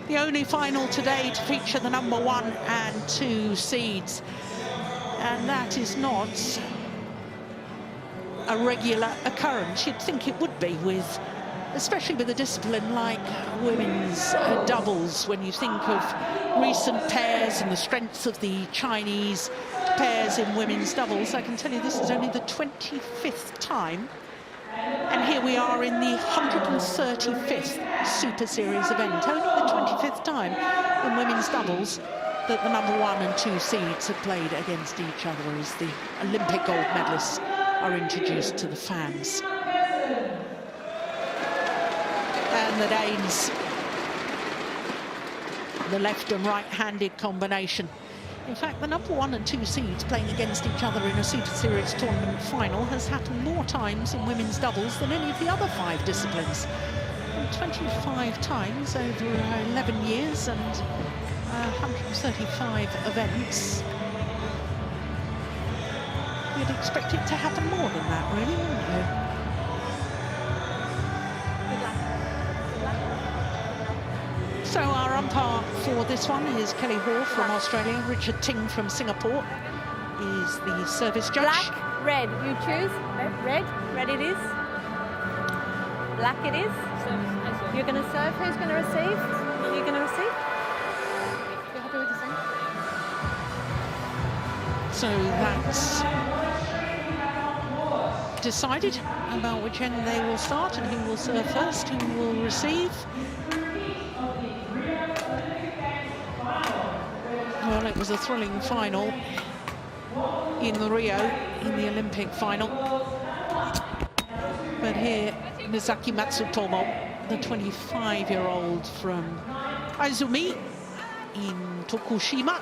The only final today to feature the number 1 and 2 seeds. And that is not a regular occurrence. You'd think it would be, with, especially with a discipline like women's doubles, when you think of recent pairs and the strength of the Chinese pairs in women's doubles. I can tell you this is only the 25th time, and here we are in the 135th Super Series event. Only the 25th time in women's doubles that the number 1 and 2 seeds have played against each other as the Olympic gold medalists are introduced to the fans. And the Danes, the left and right-handed combination. In fact, the number 1 and 2 seeds playing against each other in a Super Series tournament final has happened more times in women's doubles than any of the other 5 disciplines. 25 times over 11 years and 135 events. You'd expect it to happen more than that, really, wouldn't you? So our umpire for this one is Kelly Hoare from Australia. Richard Ting from Singapore is the service judge. Black, red, you choose. Red, red it is. Black it is. You're going to serve. Who's going to receive? You're going to receive. You're happy with the same? So that's decided about which end they will start and who will serve first, who will receive. Well, it was a thrilling final in Rio, in the Olympic final. But here, Misaki Matsutomo, the 25-year-old from Aizumi in Tokushima.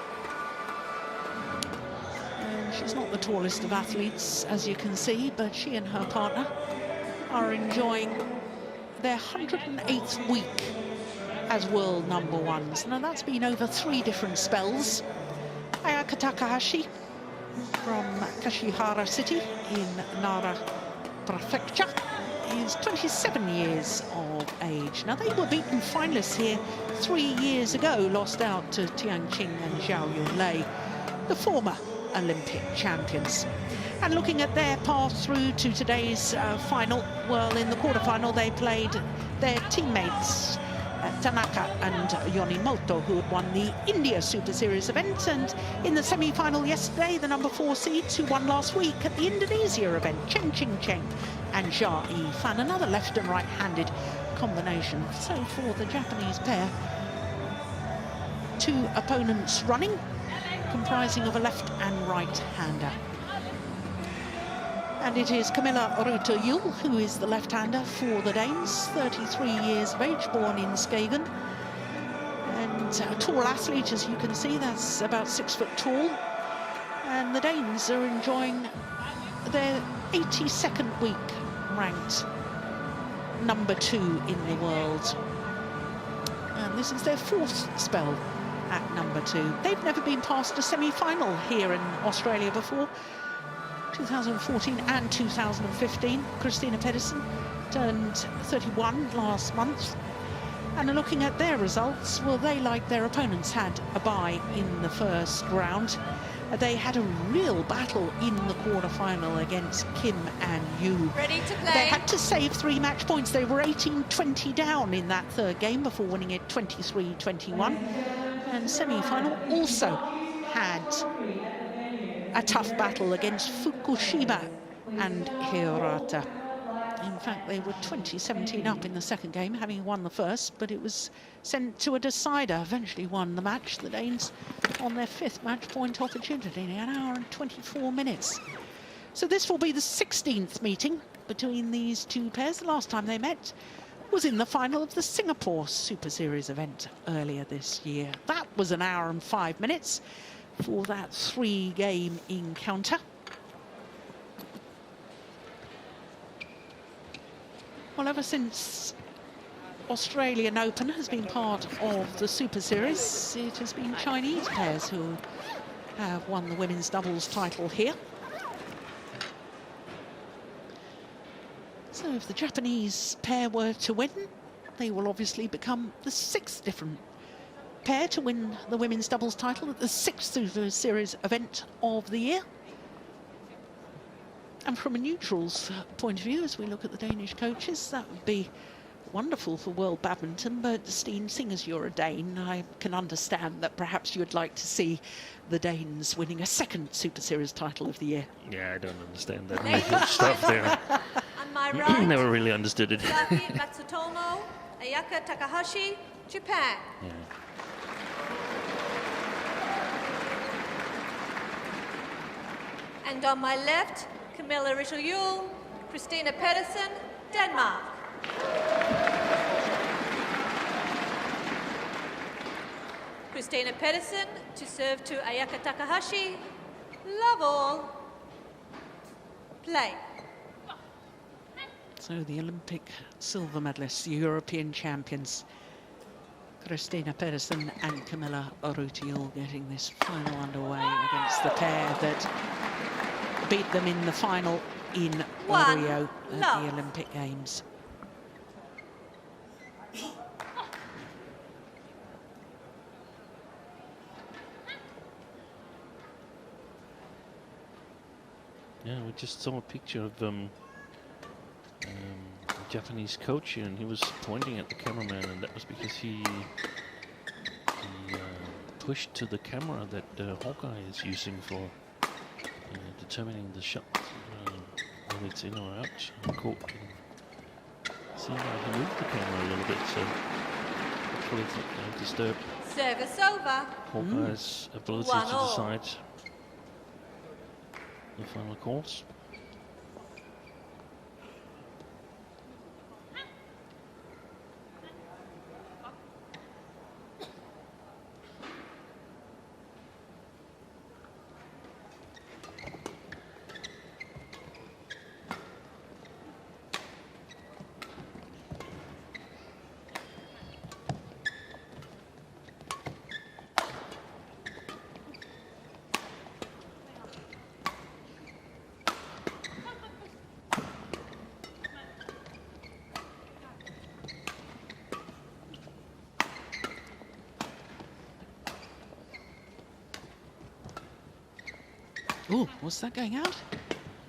And she's not the tallest of athletes, as you can see, but she and her partner are enjoying their 108th week as world number 1s. Now, that's been over 3 different spells. Ayaka Takahashi from Kashihara City in Nara Prefecture is 27 years of age. Now, they were beaten finalists here 3 years ago, lost out to Tian Qing and Zhao Yunlei, the former Olympic champions. And looking at their path through to today's final, well, in the quarterfinal they played their teammates Tanaka and Yonimoto, who had won the India Super Series event, and in the semi-final yesterday, the number 4 seeds who won last week at the Indonesia event, Chen Qingcheng and Jia Yifan, another left and right-handed combination. So for the Japanese pair, 2 opponents running, comprising of a left and right-hander. And it is Camilla Ruta-Yul who is the left-hander for the Danes, 33 years of age, born in Skagen. And a tall athlete, as you can see, that's about 6 foot tall. And the Danes are enjoying their 82nd week ranked number 2 in the world. And this is their 4th spell at number 2. They've never been past a semi-final here in Australia before. 2014 and 2015. Christina Pedersen turned 31 last month. And looking at their results, well, they, like their opponents, had a bye in the first round. They had a real battle in the quarterfinal against Kim and Yu. Ready to play. They had to save 3 match points. They were 18-20 down in that 3rd game before winning it 23-21. And semi-final also had a tough battle against Fukushima and Hirata. In fact, they were 20-17 up in the 2nd game, having won the 1st, but it was sent to a decider. Eventually won the match, the Danes, on their 5th match point opportunity, an hour and 24 minutes. So this will be the 16th meeting between these 2 pairs. The last time they met was in the final of the Singapore Super Series event earlier this year. That was an hour and 5 minutes for that 3-game encounter. Well, ever since Australian Open has been part of the Super Series, it has been Chinese pairs who have won the women's doubles title here. So if the Japanese pair were to win, they will obviously become the 6th different pair to win the women's doubles title at the 6th Super Series event of the year. And from a neutral's point of view, as we look at the Danish coaches, that would be wonderful for world badminton. But Steen, seeing as you're a Dane, I can understand that perhaps you'd like to see the Danes winning a 2nd Super Series title of the year. Yeah, I don't understand that neural stuff there. On my right, Never really understood it. Matsutomo, Ayaka Takahashi, Japan. Yeah. And on my left, Camilla Richelieu, Christina Pedersen, Denmark. Christina Pedersen to serve to Ayaka Takahashi. Love all. Play. So the Olympic silver medalists, the European champions, Christina Pedersen and Camilla Richelieu getting this final underway against the pair that beat them in the final in Rio at the Olympic Games. Yeah, we just saw a picture of a Japanese coach here, and he was pointing at the cameraman, and that was because he pushed to the camera that Hawkeye is using for determining the shot, whether it's in or out on court. See how he moved the camera a little bit, so hopefully it's not going to disturb Service over. Hawkeye's ability to decide the final course. Oh, was that going out?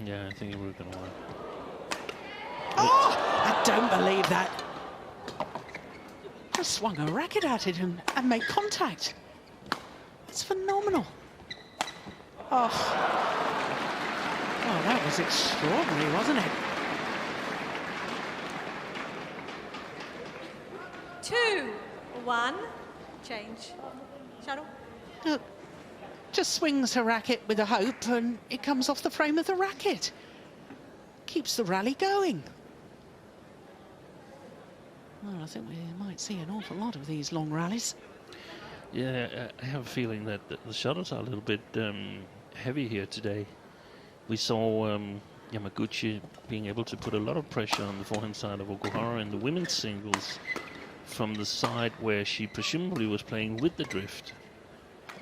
Yeah, I think we were going to win. Oh, I don't believe that. Just swung a racket at it and made contact. It's phenomenal. Oh, that was extraordinary, wasn't it? 2-1. Change. Shuttle. Just swings her racket with a hope and it comes off the frame of the racket. Keeps the rally going. Well, I think we might see an awful lot of these long rallies. Yeah, I have a feeling that the shuttles are a little bit heavy here today. We saw Yamaguchi being able to put a lot of pressure on the forehand side of Okuhara in the women's singles from the side where she presumably was playing with the drift.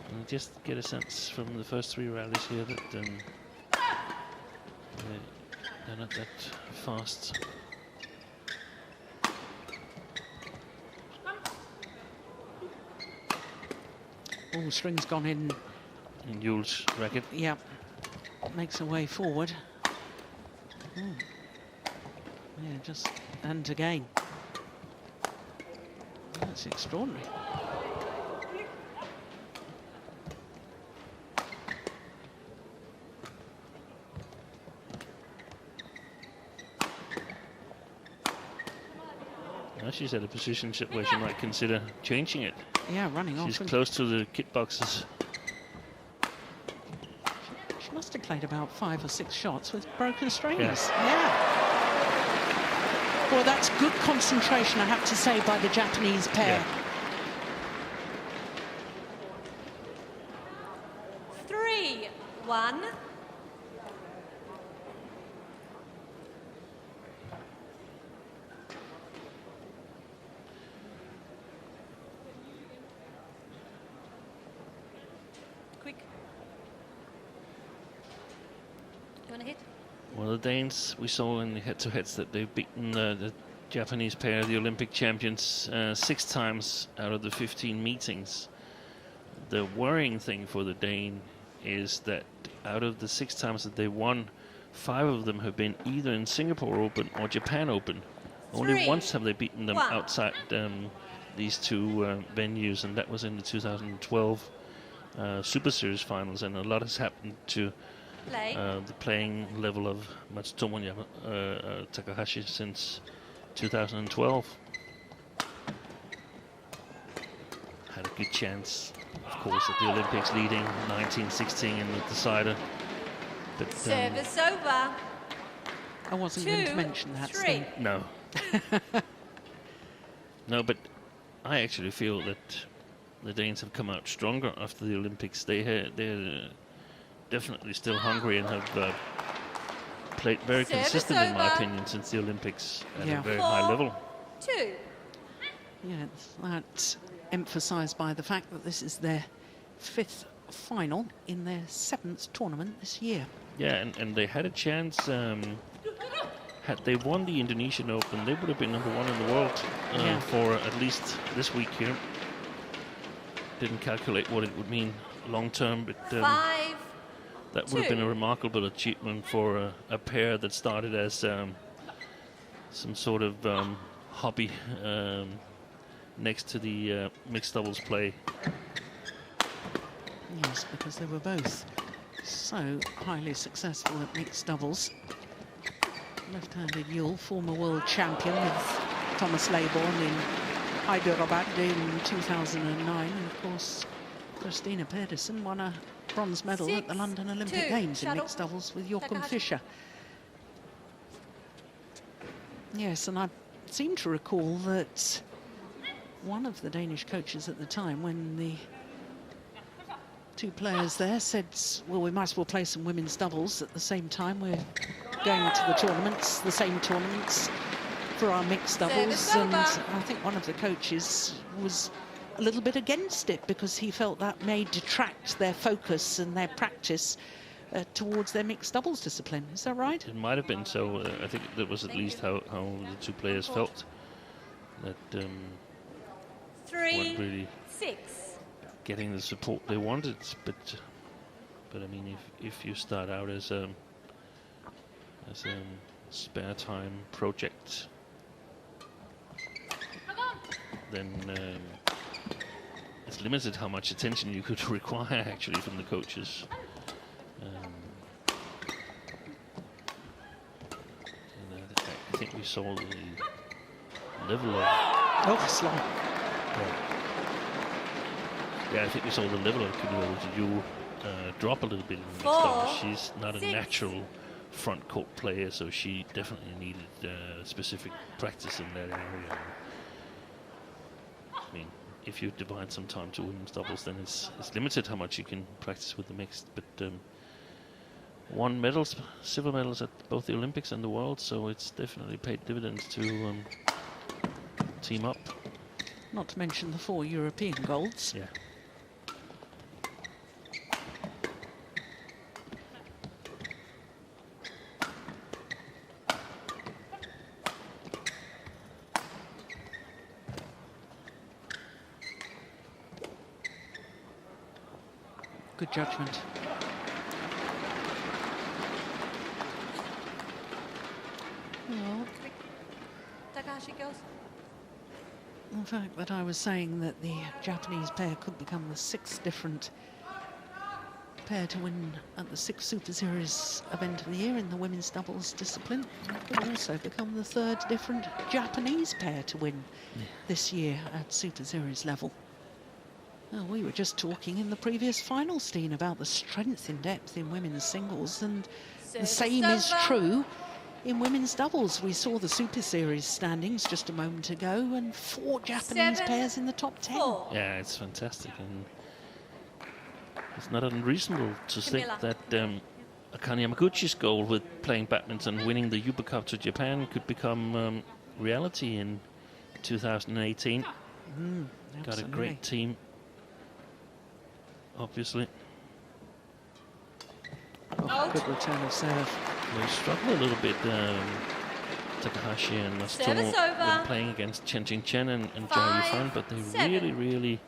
And I just get a sense from the first 3 rallies here that they're not that fast. Oh, string's gone in. And Yule's racket. Yeah, makes her way forward. Yeah, just and again. That's extraordinary. Now she's at a position where she might consider changing it. Yeah, running off. She's close to the kit boxes. She must have played about 5 or 6 shots with broken strings. Yeah. Well, that's good concentration, I have to say, by the Japanese pair. Yeah. 3-1. Quick. You want to hit? Well, the Danes, we saw in the head-to-heads that they've beaten the Japanese pair, the Olympic champions, 6 times out of the 15 meetings. The worrying thing for the Dane is that out of the 6 times that they won, 5 of them have been either in Singapore Open or Japan Open. Only once have they beaten them outside these 2 venues, and that was in the 2012 Super Series finals. And a lot has happened to the playing level of Matsutomo and Takahashi since 2012. Had a good chance, of course, at the Olympics, leading 19-16 in the decider. But Service over. I wasn't going to mention that, 3. Steve. no. No, but I actually feel that the Danes have come out stronger after the Olympics. They're definitely still hungry and have played very consistently, in my opinion, since the Olympics at a very high level. 2. Yeah, that's emphasised by the fact that this is their 5th final in their 7th tournament this year. Yeah, and they had a chance. Had they won the Indonesian Open, they would have been #1 in the world for at least this week here. Didn't calculate what it would mean long term, but 5. that would have been a remarkable achievement for a pair that started as some sort of hobby next to the mixed doubles play. Yes, because they were both so highly successful at mixed doubles. Left-handed Yule, former world champion with Thomas Laybourne in Hyderabad in 2009. And of course, Christina Pedersen won a bronze medal at the London Olympic Games in mixed doubles with Jochen Fischer. Yes, and I seem to recall that one of the Danish coaches at the time, when the 2 players there said, well, we might as well play some women's doubles at the same time. We're going to the tournaments, the same tournaments for our mixed doubles. And I think one of the coaches was a little bit against it because he felt that may detract their focus and their practice towards their mixed doubles discipline. Is that right? It might have been so. I think that was at least how the 2 players felt. That 3, weren't really 6. getting the support they wanted. But I mean, if you start out as a spare time project, then it's limited how much attention you could require actually from the coaches. I think we saw the level of... Oh, slow. Yeah, I think we saw the level of Kuniolu drop a little bit in the mixed doubles. She's not a natural front court player, so she definitely needed specific practice in that area. I mean, if you divide some time to women's doubles, then it's limited how much you can practice with the mixed. But won medals, silver medals at both the Olympics and the World, so it's definitely paid dividends to team up. Not to mention the 4 European golds. Yeah. Good judgment. Well, Takahashi goes. the fact that I was saying that the Japanese pair could become the 6th different pair to win at the 6th Super Series event of the year in the women's doubles discipline, could also become the 3rd different Japanese pair to win this year at Super Series level. Well, we were just talking in the previous final, Steen, about the strength in depth in women's singles, and the same is true in women's doubles. We saw the Super Series standings just a moment ago, and 4 Japanese pairs in the top 10. Yeah, it's fantastic, and it's not unreasonable to think that Akane Yamaguchi's goal with playing badminton, winning the Yuba Cup to Japan, could become reality in 2018. Got a great team, obviously. Oh, good return of serve. They struggle a little bit, Takahashi and Service Matsutomo over. were playing against Chen Jingchen and Zhao Yifan, but they 5-7. really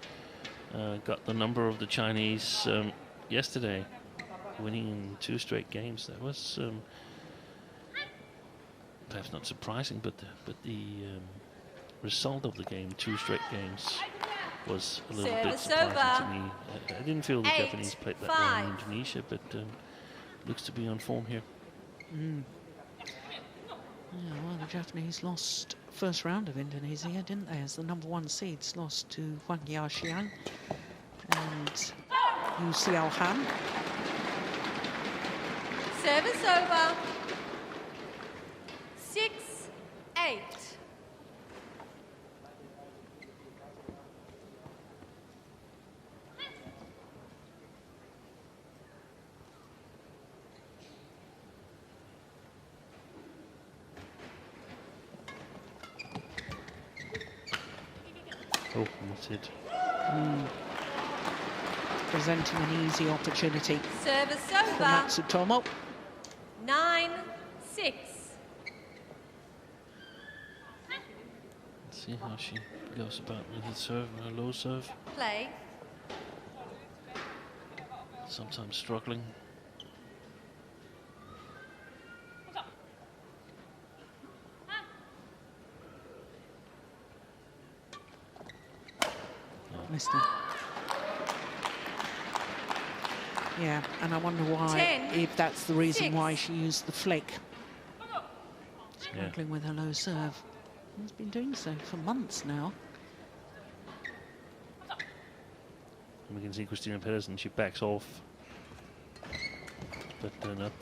got the number of the Chinese yesterday, winning in 2 straight games. That was perhaps not surprising, but the result of the game, 2 straight games, was a little bit Service surprising over. to me. I didn't feel the 8-5. Japanese played that well in Indonesia, but looks to be on form here. Yeah, well, the Japanese lost first round of Indonesia, didn't they? As the #1 seeds lost to Huang Yaoxiang and Yu Xiaohan. Service over. 6-8. Oh, that's it. Presenting an easy opportunity Service for over. Matsutomo. 9-6. Let's see how she goes about with her serve, her low serve. Play. Sometimes struggling. Missed it. Yeah, and I wonder why, 10, if that's the reason 6. why she used the flick. Yeah. Struggling with her low serve. She's been doing so for months now. We can see Christina Pedersen, she backs off, but not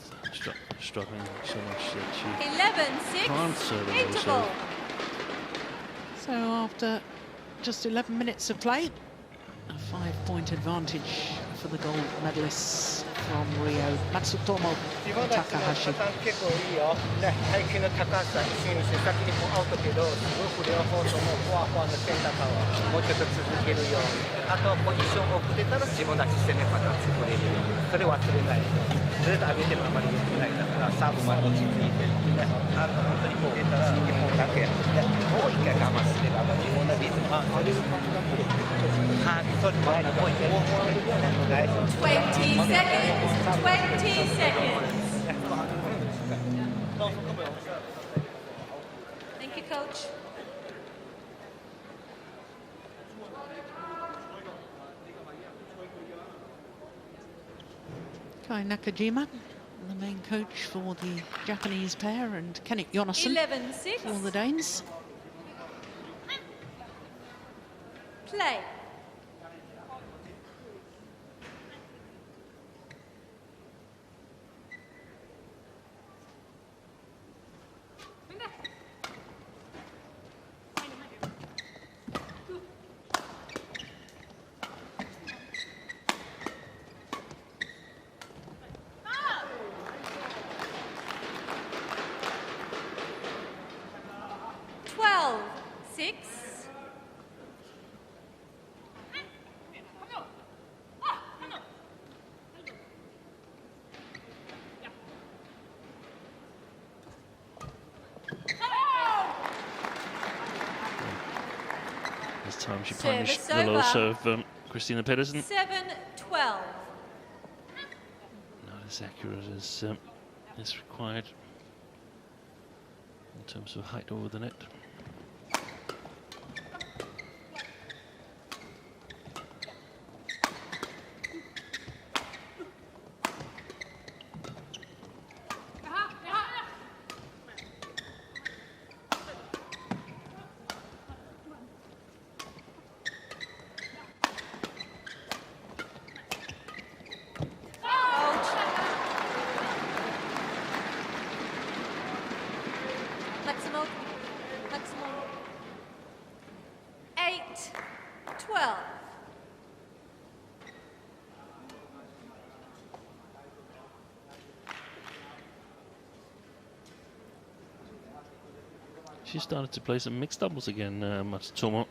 struggling so much that she 11-6. can't serve a low Interval. serve. So after just 11 minutes of play, a 5-point advantage for the gold medalists from Rio, Matsutomo and Takahashi. 結構いいよ。ね、配球の高さ、シーンして先にこうアウトけど、すごく両方ともフォアフォアのセンターをもうちょっと続けるように。あとポジションを送れたら自分たち攻め方作れるように。それ忘れないで。ずっと上げてもあまり良くないだからサーブまで落ち着いてね。本当にこう出たら日本だけ、ね、もう一回我慢すれば日本のリズムがそれをはい、それ前にもう一回大丈夫。 20 seconds. 20 seconds. Thank you, coach. Kai Nakajima, the main coach for the Japanese pair, and Kenneth Jonassen 11-6. for the Danes. Play. This time she Service punished the low over. serve, Christina Pedersen. 7-12. Not as accurate as is required in terms of height over the net. Maximum. 8-12. She started to play some mixed doubles again, Matsutomo.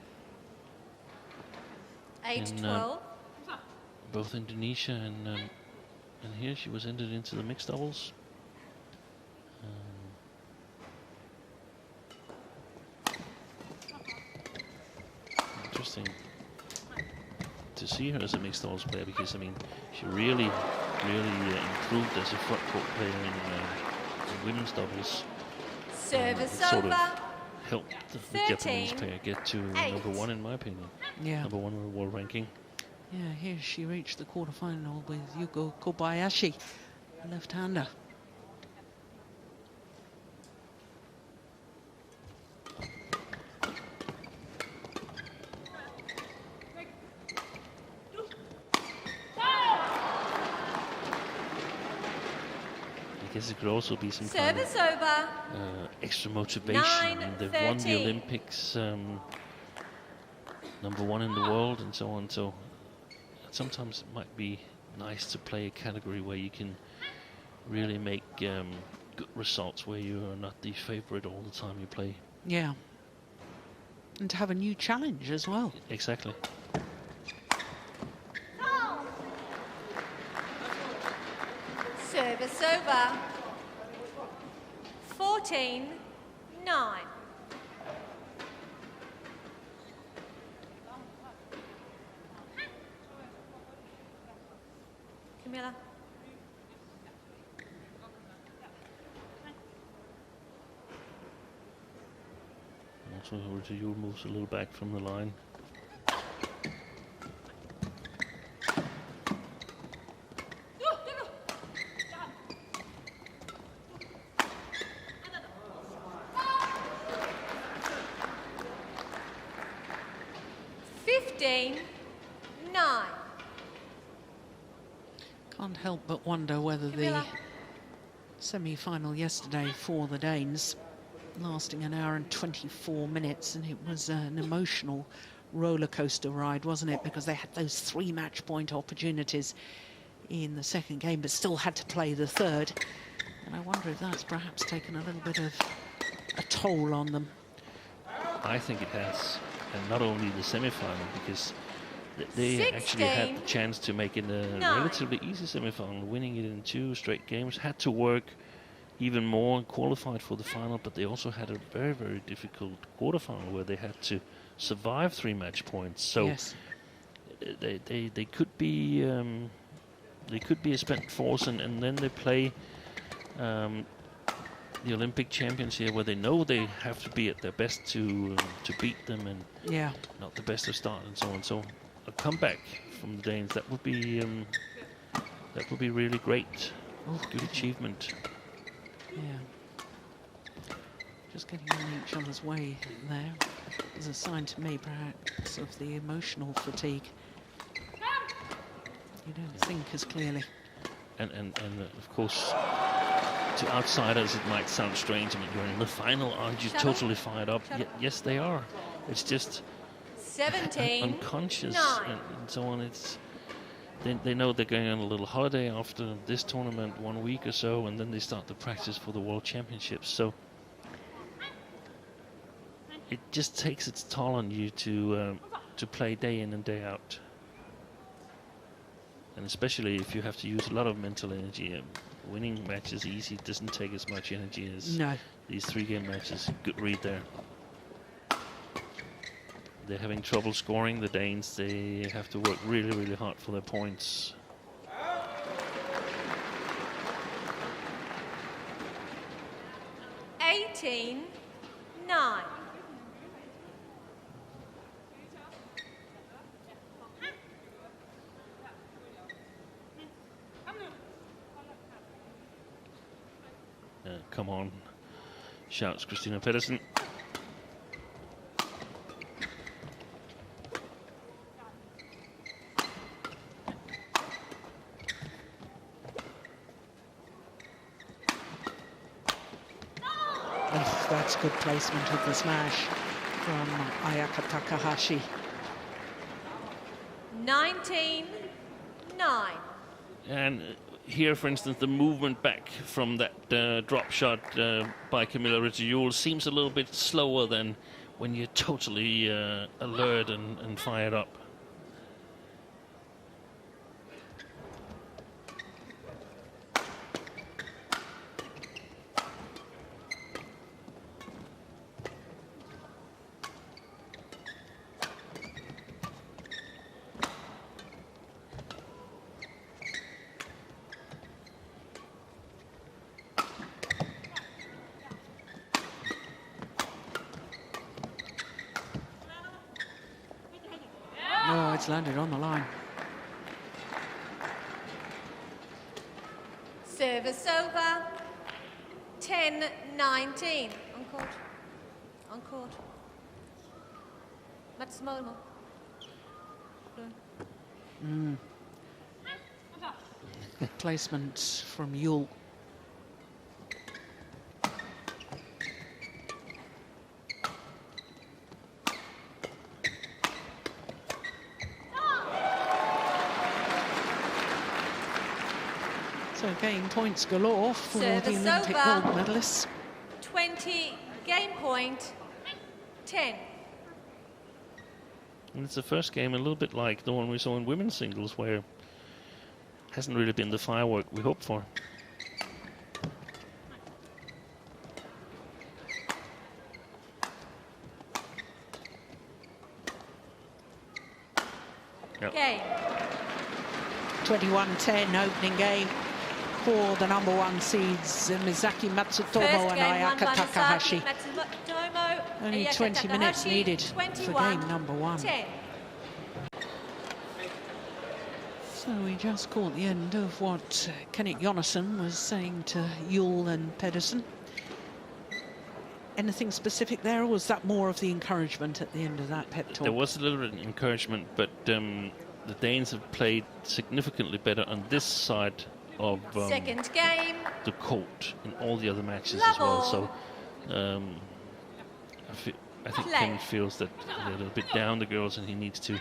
8-12. Both Indonesia and here she was entered into the mixed doubles. interesting to see her as a mixed doubles player, because I mean, she really improved as a front court player in women's doubles. Service Sort of over. helped the Japanese player get to number 1, in my opinion. Yeah. Number 1 in the world ranking. Yeah, here she reached the quarterfinal with Yuko Kobayashi, a left-hander. I guess it could also be some Service kind over. of extra motivation. They've won the Olympics, number 1 in the world, and so on. So sometimes it might be nice to play a category where you can really make good results, where you are not the favorite all the time you play. Yeah. And to have a new challenge as well. Exactly. Service over. 14-9. Camilla. Also, Yul moves a little back from the line. Can't help but wonder whether the semi-final yesterday for the Danes, lasting an hour and 24 minutes, and it was an emotional roller coaster ride, wasn't it? Because they had those 3 match point opportunities in the second game, but still had to play the third. And I wonder if that's perhaps taken a little bit of a toll on them. I think it has, and not only the semi-final, because they 16, actually had the chance to make it a relatively easy semi-final, winning it in 2 straight games. Had to work even more and qualified for the final, but they also had a very difficult quarterfinal where they had to survive 3 match points. So yes, they could be a spent force, and then they play the Olympic champions here, where they know they have to be at their best to beat them, and yeah, not the best of start, and so on. So a comeback from the Danes, that would be really great. Good achievement. yeah. Just getting in each other's way there is a sign to me, perhaps, of the emotional fatigue. You don't think as clearly. And of course, to outsiders it might sound strange. I mean, you're in the final, aren't you totally fired up? Yes, they are. It's just 17, unconscious 9. and so on. It's they know they're going on a little holiday after this tournament, 1 week or so, and then they start the practice for the World Championships. So it just takes its toll on you to play day in and day out. And especially if you have to use a lot of mental energy. Winning matches easy, doesn't take as much energy as these 3-game matches. Good read there. They're having trouble scoring, the Danes. They have to work really hard for their points. $18-9. Come on, shouts Christina Pedersen. That's good placement of the smash from Ayaka Takahashi. 19-9. And here, for instance, the movement back from that drop shot by Camilla Rytter-Juhl seems a little bit slower than when you're totally alert and fired up. it's landed on the line. Service over. 10-19. On court. On court. Matsutomo. Placement from Yule. So again, points galore for the Service Olympic over. gold medalists. 20, game point, 10. And it's the first game a little bit like the one we saw in women's singles, where hasn't really been the firework we hoped for. Yep. Game. 21-10 opening game for the #1 seeds, Mizaki Matsutomo First and game won Ayaka by Takahashi. Matsutomo, Only Ayaka 20 minutes Takahashi, needed for 21, game #1. 10. So we just caught the end of what Kenneth Jonasson was saying to Yule and Pedersen. Anything specific there, or was that more of the encouragement at the end of that pep talk? There was a little bit of encouragement, but the Danes have played significantly better on this side of Second game. the court in all the other matches Level. as well. So I think Play. Ken feels that they're a little bit down, the girls, and he needs to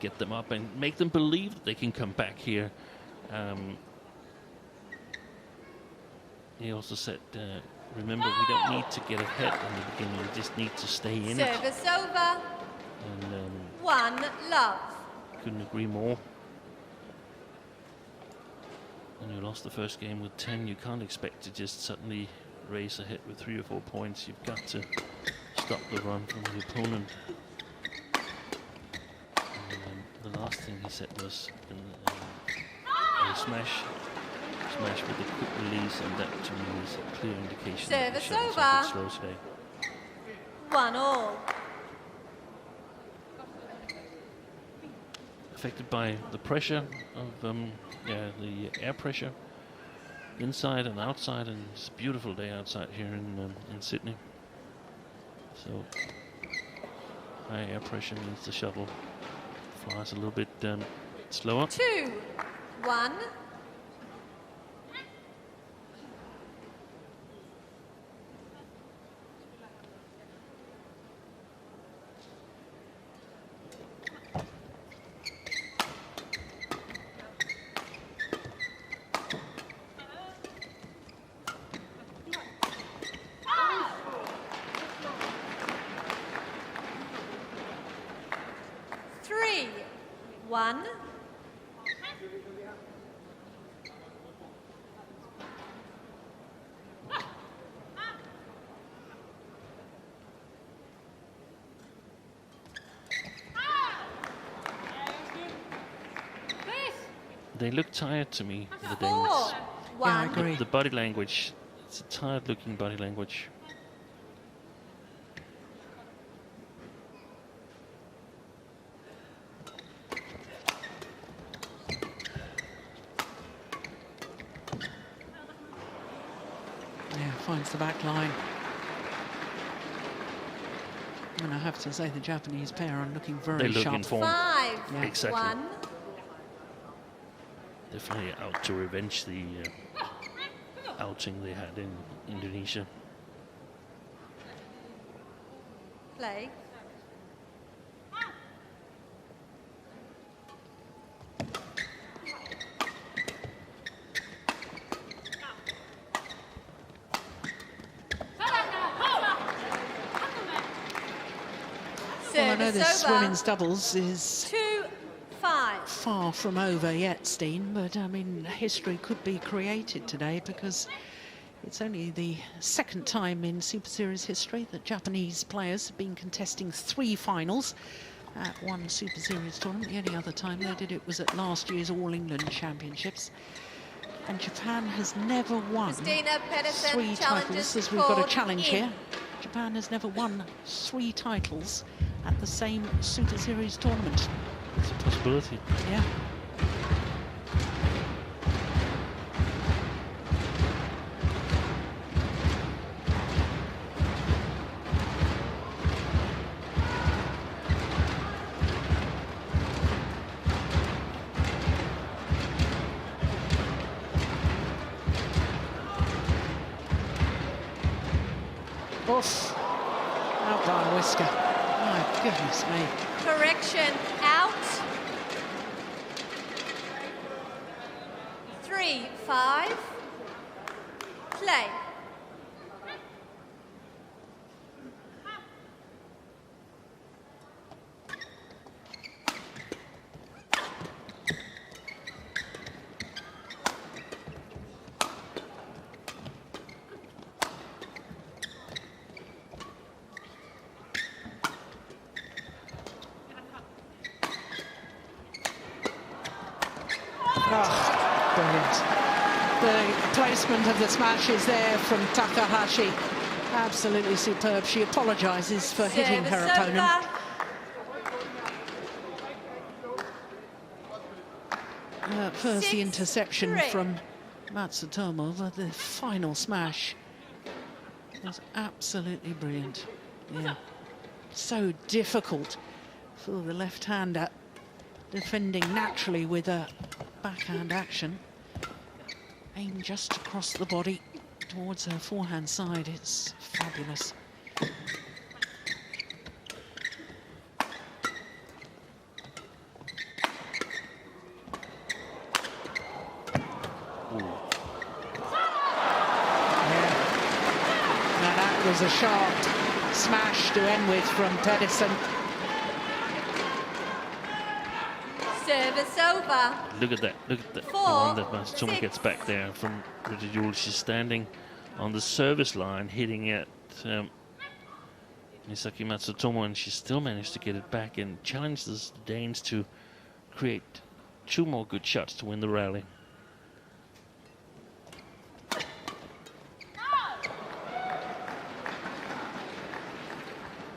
get them up and make them believe that they can come back here. He also said, remember, we don't need to get ahead in the beginning, we just need to stay in it. Service over. And 1 love. couldn't agree more. When you lost the first game with 10, you can't expect to just suddenly race ahead with 3 or 4 points. You've got to stop the run from the opponent. And the last thing he said was a smash with a quick release, and that to me is a clear indication that the Service shuttles are a bit over. slow today. 1 all. Affected by the pressure of the air pressure inside and outside, and it's a beautiful day outside here in Sydney. So high air pressure means the shuttle flies a little bit slower. 2 1. Three, 1. They look tired to me, the 4 Danes. 1. Yeah, I agree. The body language, it's a tired-looking body language. Yeah, finds the back line. And I have to say the Japanese pair are looking very They look sharp. in form. 5 Yeah. Exactly. 1. Definitely out to revenge the outing they had in Indonesia. Play. Well, I know this Service over. women's doubles is 2 5. far from over yet, Steen, but I mean, history could be created today because it's only the second time in Super Series history that Japanese players have been contesting 3 finals at one Super Series tournament. The only other time they did it was at last year's All England Championships. And Japan has never won Christina Pedersen 3 challenges titles, as we've got a called challenge in. here. Japan has never won 3 titles at the same Super Series tournament. It's a possibility. Yeah. Oof. Out by a whisker. My goodness me. Correction, out. 3-5. Play. Oh, brilliant. The placement of the smashes there from Takahashi. Absolutely superb. She apologises for hitting her Service opponent. First, the interception 6-3. from Matsutomo, but the final smash was absolutely brilliant. Yeah, so difficult for the left-hander defending naturally with a backhand action. Aim just across the body towards her forehand side. It's fabulous. Now that was a sharp smash to end with from Pedersen. Service over. Look at that. Look at that. The 4, one that Matsutomo 6. gets back there from Ridgewell. She's standing on the service line, hitting at Misaki Matsutomo, and she still managed to get it back and challenges the Danes to create 2 more good shots to win the rally.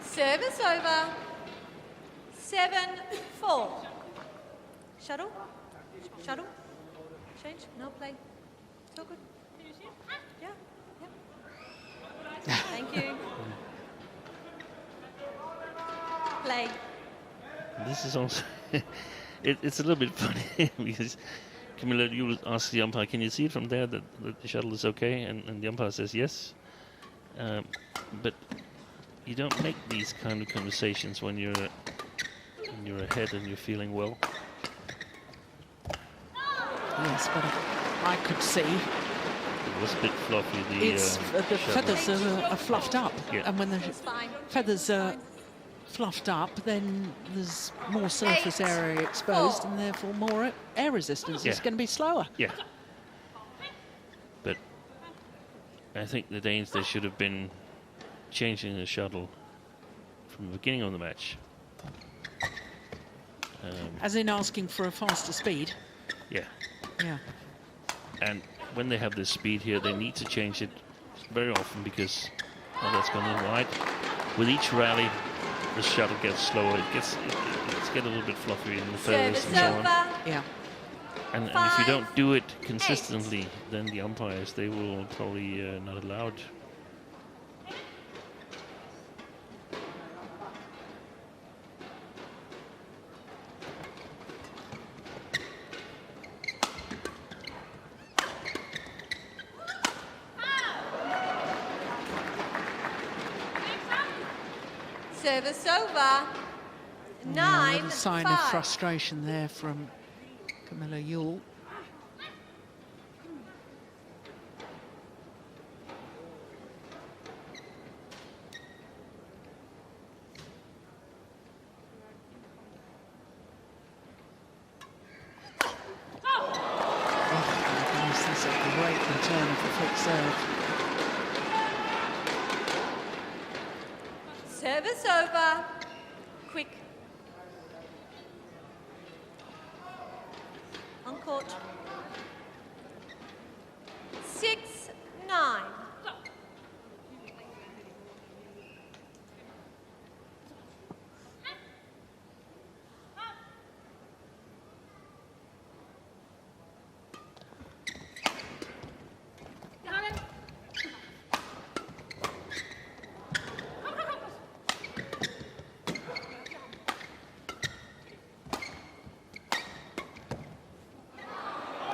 Service over. 7-4. Shuttle. Shuttle. Change. No play. So good. Yeah. Yeah. Thank you. Play. This is also it's a little bit funny because Camilla, you will ask the umpire, can you see it from there that the shuttle is okay? And the umpire says yes. But you don't make these kind of conversations when you're ahead and you're feeling well. Yes, but I could see It was a bit fluffy. The the shuttle. feathers are fluffed up, Yeah. and when the It's fine. feathers are fluffed up, then there's more surface 8, area exposed, 4. and therefore more air resistance. It's Yeah. going to be slower. Yeah. But I think the Danes, they should have been changing the shuttle from the beginning of the match. As in asking for a faster speed. Yeah. Yeah. And when they have this speed here, they need to change it very often because that's going to wide. With each rally, the shuttle gets slower. It gets a little bit fluffy in the feathers Service and so on. over. Yeah. And if you don't 5, do it consistently, then the umpires, they will probably not allow it. Service over. Yeah, a little 9-5. sign of frustration there from Camilla Yule. That's a great return of the flick serve. Service over. Quick. On court. 6-9.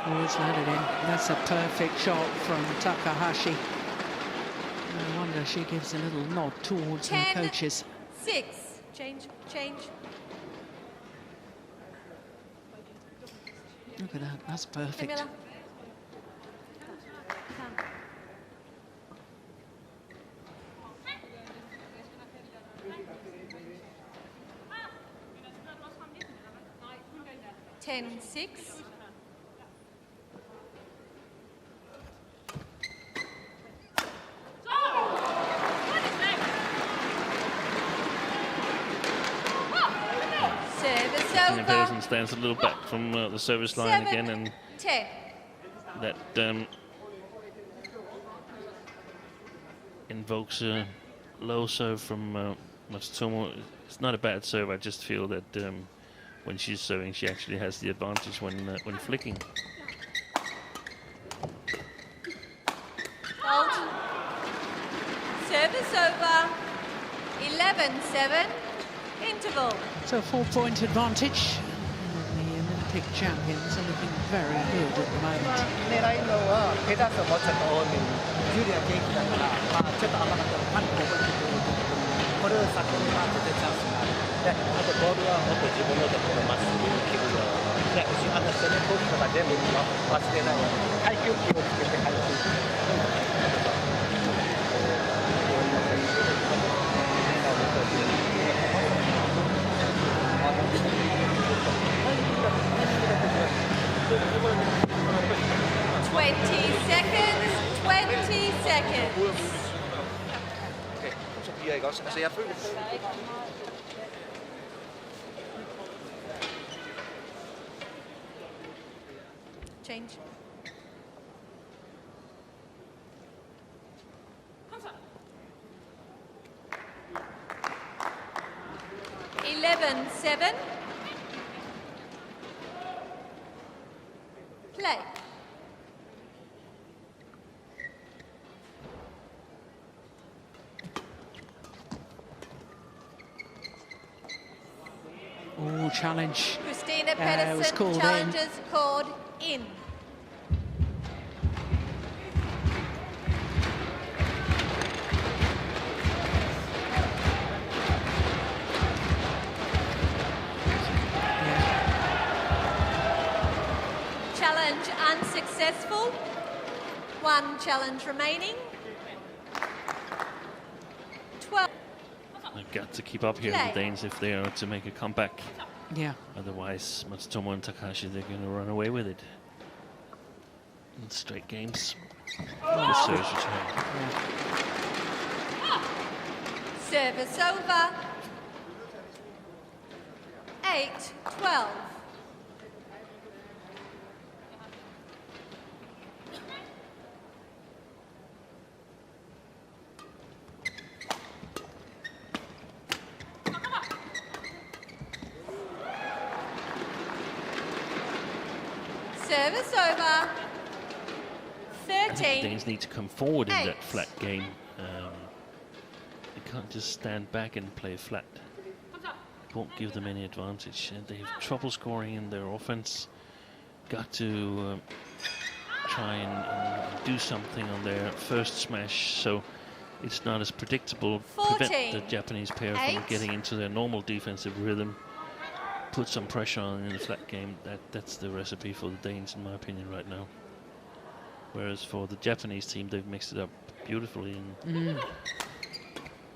Oh, it's landed in. That's a perfect shot from Takahashi. No wonder she gives a little nod towards her coaches. 10-6. Change. Look at that, that's perfect. Camilla. 10-6. And Pedersen stands a little back from the service line again, and 10. that invokes a low serve from Matsutomo. It's not a bad serve. I just feel that when she's serving, she actually has the advantage when flicking. Hold. Service over. 11-7. Interval. So 4-point advantage. And the Olympic champions are looking very good at the moment. 狙いのはペダスをもうちょっと多めにジュリア元気だから、ちょっと甘かったらパンクを覚えてくるこれを先に回ってチャンスがあるで、あとボールはもっと自分のところまっすぐ切るようにで、後ろの攻め込みとか全部忘れないように階級気をつけて階級 20 seconds. 20 seconds. Change. Seven. Play. Oh, challenge. Christina was Pedersen called challenges called in. Challenge unsuccessful. One challenge remaining. 12. They've got to keep up here, the Danes, if they are to make a comeback. Yeah. Otherwise, Matsutomo and Takahashi, they're going to run away with it. In straight games. The service return. Service over. 8-12. Service over. I think 13. the Danes need to come forward in that flat game. They can't just stand back and play flat. It won't give them any advantage. And they have trouble scoring in their offense. Got to try and do something on their first smash, so it's not as predictable. 14, Prevent the Japanese pair from getting into their normal defensive rhythm. Put some pressure on in the flat game. That's the recipe for the Danes, in my opinion, right now. Whereas for the Japanese team, they've mixed it up beautifully in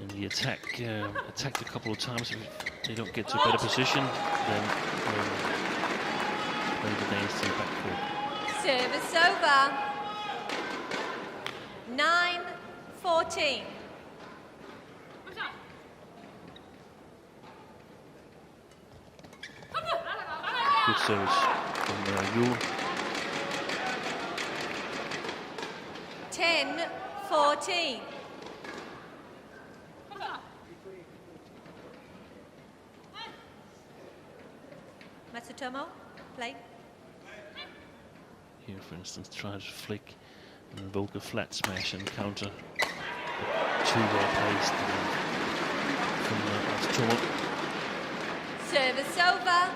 the attack. Attacked a couple of times. If they don't get to a better position, then play the Danes to the backcourt. Service over. 9-14. Good service from Yule. 10-14. Matsutomo, play. Here, for instance, try to flick and invoke a flat smash and counter. Too well placed from Matsutomo. Service over.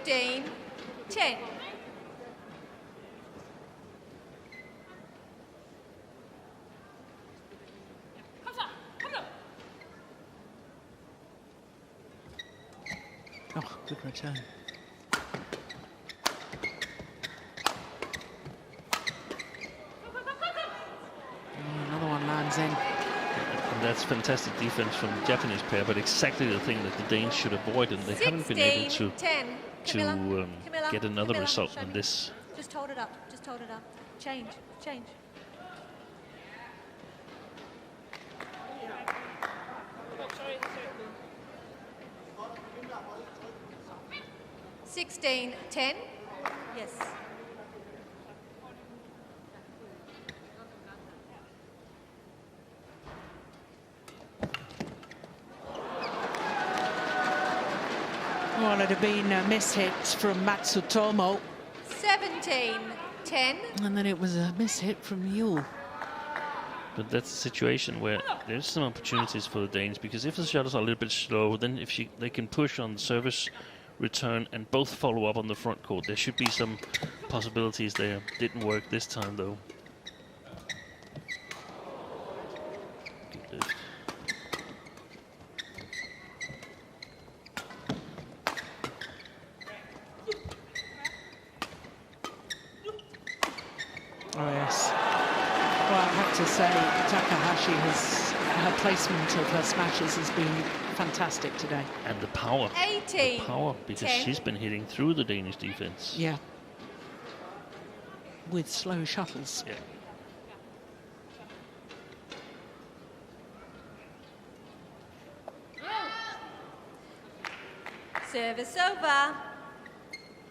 15-10. Good return. Oh, another one lands in. And that's fantastic defense from the Japanese pair, but exactly the thing that the Danes should avoid, and they haven't been able to 10. Camilla, get another Camilla, result show than me. this. Just hold it up. Just hold it up. Change. Change. $16, 10. Yes. Well, it had been a mishit from Matsutomo, 17, 10. and then it was a mishit from Yule. But that's a situation where there's some opportunities for the Danes, because if the shuttles are a little bit slow, then if they can push on the service return and both follow up on the front court, there should be some possibilities there. Didn't work this time, though. Good lift. Oh, yes. Well, I have to say, Takahashi her placement of her smashes has been fantastic today. And the power. 18, The power, because 10. she's been hitting through the Danish defense. Yeah. With slow shuttles. Yeah. Service over.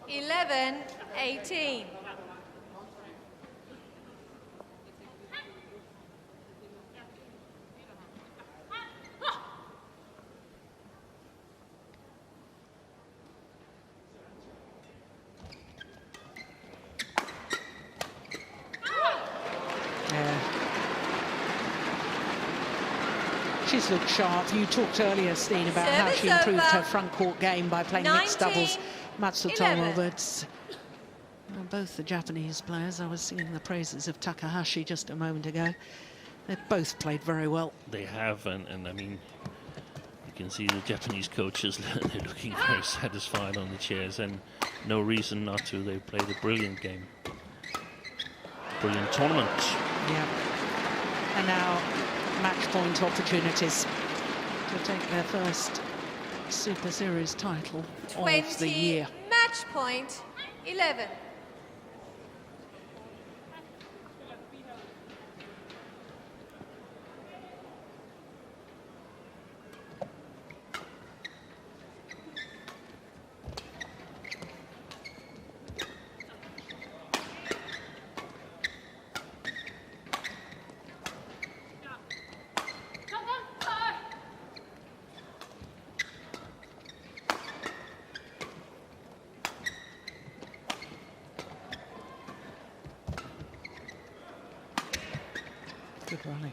11, 18. She's looked sharp. You talked earlier, Steen, about how Service she improved over. her front court game by playing mixed 19, doubles. Matsutomo, 11. but both the Japanese players, I was singing the praises of Takahashi just a moment ago. They both played very well. They have, and I mean, you can see the Japanese coaches, they're looking very satisfied on the chairs, and no reason not to. They played a brilliant game. Brilliant tournament. Yeah. And now match point opportunities to take their first Super Series title of the 20, year. match point, 11. Good rally.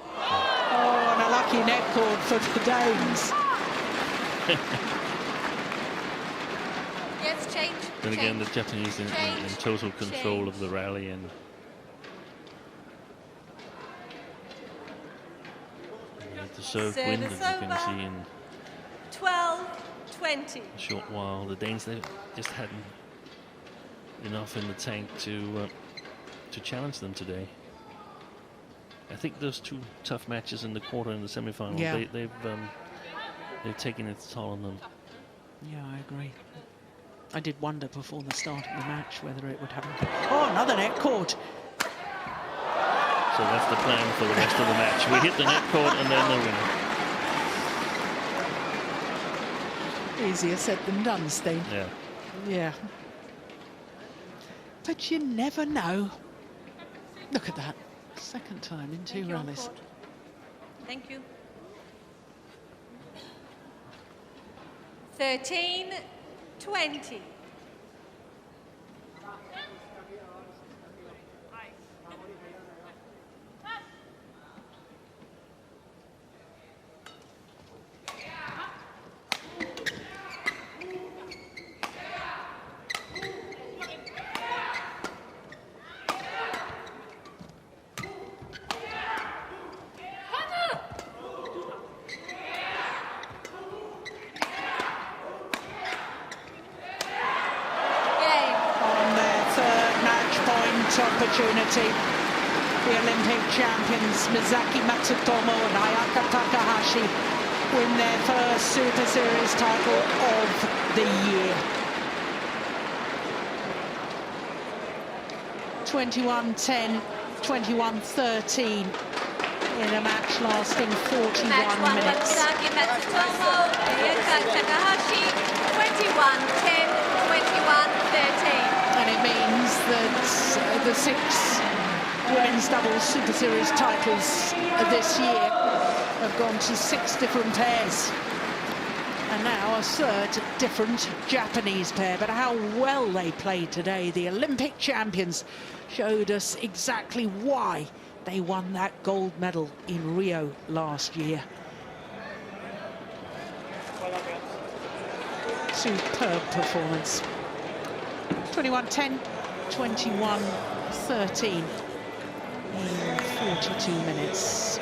Oh, and a lucky net cord for the Danes. Yes, change. Then again, the change. Japanese in total control of the rally, and the serve win that you can Service see in 12, 20. a short while. The Danes, they just hadn't enough in the tank to challenge them today. I think those two tough matches in the quarter and the semi-final, Yeah. they've taken its toll on them. Yeah, I agree. I did wonder before the start of the match whether it would happen. Oh, another net cord. So that's the plan for the rest of the match. We hit the net cord and then the winner. Easier said than done, Steen. Yeah. Yeah. But you never know. Look at that. Second time in two rallies. Thank you. 13, 20. opportunity. The Olympic champions Matsutomo and Ayaka Takahashi win their first Super Series title of the year. 21-10, 21-13 in a match lasting 41 minutes. Matsutomo, Ayaka Takahashi, 21-10, 21-13. And it means that the 6 women's doubles Super Series titles this year have gone to 6 different pairs. And now a third different Japanese pair. But how well they played today. The Olympic champions showed us exactly why they won that gold medal in Rio last year. Superb performance. 21-10, 21-13 in 42 minutes.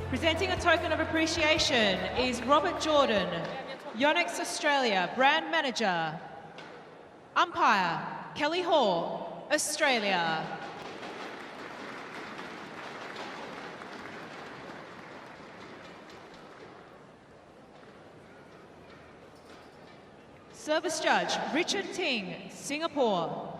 Presenting a token of appreciation is Robert Jordan, Yonex Australia Brand Manager. Umpire, Kelly Hall, Australia. Service Judge, Richard Ting, Singapore.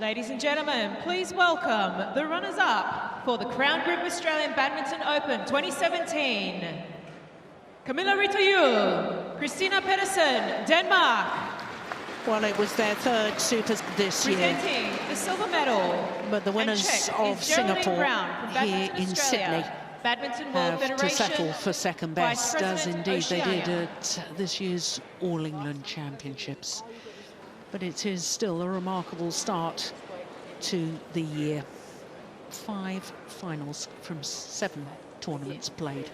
Ladies and gentlemen, please welcome the runners-up for the Crown Group Australian Badminton Open 2017. Camilla Ritoyu, Christina Pedersen, Denmark. Well, it was their third Supers this year. Presenting the silver medal. But the winners of Singapore here in Sydney Badminton World have to Federation, settle for second best, Vice as President indeed they did Oceania. at this year's All England Championships. But it is still a remarkable start to the year. 5 finals from 7 tournaments played.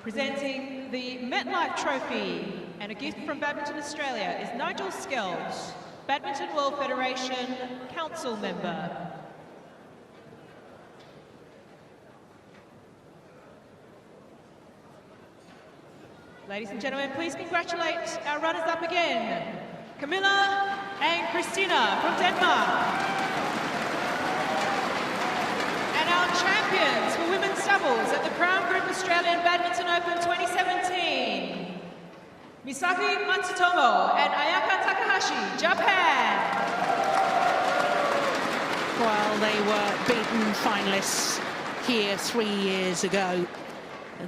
Presenting the MetLife Trophy and a gift from Badminton Australia is Nigel Skells, Badminton World Federation Council Member. Ladies and gentlemen, please congratulate our runners-up again, Camilla and Christina from Denmark. And our champions for women's doubles at the Crown Group Australian Badminton Open 2017, Misaki Matsutomo and Ayaka Takahashi, Japan. Well, they were beaten finalists here 3 years ago.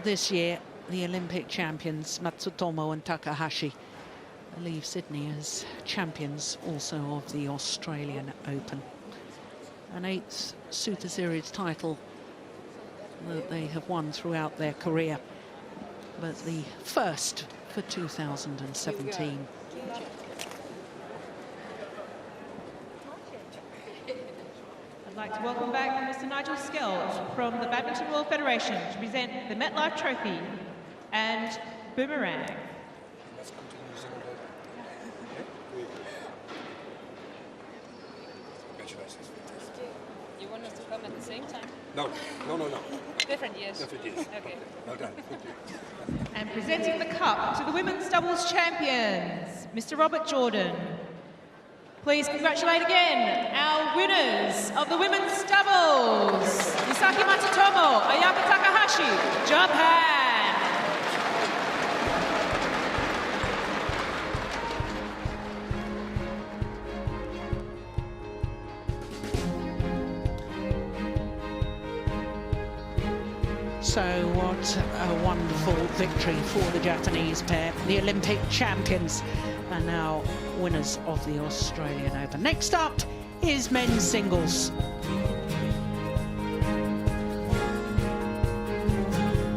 This year, the Olympic champions Matsutomo and Takahashi leave Sydney as champions also of the Australian Open. An 8th Super Series title that they have won throughout their career, but the first for 2017. I'd like to welcome back Mr. Nigel Skells from the Badminton World Federation to present the MetLife Trophy and boomerang. Congratulations. You want us to come at the same time? No. Different years. Different years. Okay. Well done. Thank you. And presenting the cup to the women's doubles champions, Mr. Robert Jordan. Please congratulate again our winners of the women's doubles, Misaki Matsutomo, Ayaka Takahashi, Japan. So what a wonderful victory for the Japanese pair. The Olympic champions are now winners of the Australian Open. Next up is men's singles.